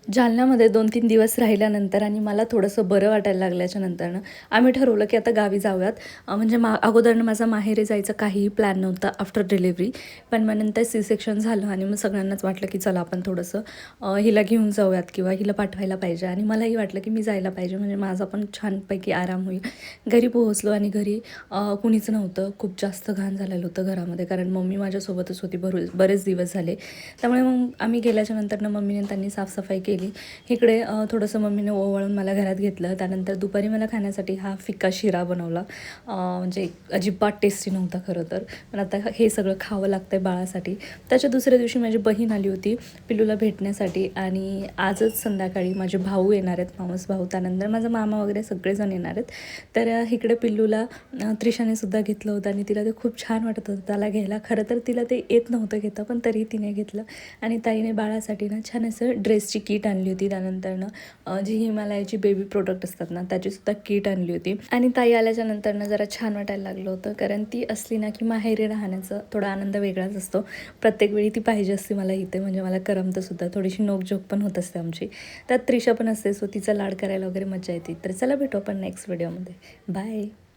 जालन्यामध्ये 2-3 दिवस राहिल्यानंतर आणि मला थोडंसं बरं वाटायला लागल्याच्या नंतरनं आम्ही ठरवलं की आता गावी जाऊयात. म्हणजे अगोदरनं माझा माहेरी जायचं काहीही प्लॅन नव्हता आफ्टर डिलिव्हरी. पण मग नंतर सी सेक्शन झालं आणि मग सगळ्यांनाच वाटलं की चला आपण थोडंसं हिला घेऊन जाऊयात किंवा हिला पाठवायला पाहिजे आणि मलाही वाटलं की मी जायला पाहिजे म्हणजे माझा पण छानपैकी आराम होईल. घरी पोहोचलो आणि घरी कुणीच नव्हतं. खूप जास्त घाण झालेलं होतं घरामध्ये कारण मम्मी माझ्यासोबतच होती बरेच दिवस झाले. त्यामुळे मग आम्ही गेल्याच्या नंतरनं मम्मीने त्यांनी साफसफाई केली. इकडे थोडंसं मम्मीने ओवाळून मला घरात घेतलं. त्यानंतर दुपारी मला खाण्यासाठी हा फिक्का शिरा बनवला. म्हणजे अजिबात टेस्टी नव्हता खरं तर. पण आता हे सगळं खावं लागतं आहे बाळासाठी. त्याच्या दुसऱ्या दिवशी माझी बहीण आली होती पिल्लूला भेटण्यासाठी आणि आजच संध्याकाळी माझे भाऊ येणार आहेत, मावस भाऊ. त्यानंतर माझा मामा वगैरे सगळेजण येणार आहेत. तर इकडे पिल्लूला त्रिशाने सुद्धा घेतलं होतं आणि तिला ते खूप छान वाटत होतं त्याला घ्यायला. खरं तर तिला ते येत नव्हतं घेता, पण तरी तिने घेतलं. आणि ताईने बाळासाठी ना छान असं ड्रेसची किट आणली होती. त्यानंतरनं जी हिमालयाची बेबी प्रोडक्ट असतात ना त्याचीसुद्धा किट आणली होती. आणि ताई आल्याच्या नंतरनं जरा छान वाटायला लागलं होतं कारण ती असली ना की माहेरी राहण्याचा थोडा आनंद वेगळाच असतो. प्रत्येक वेळी ती पाहिजे असते मला इथे, म्हणजे मला करमतंसुद्धा. थोडीशी नोकझोक पण होत असते आमची. त्यात त्रिशा पण असते, सो तिचा लाड करायला वगैरे मजा येते. तर चला भेटू आपण नेक्स्ट व्हिडिओमध्ये. बाय.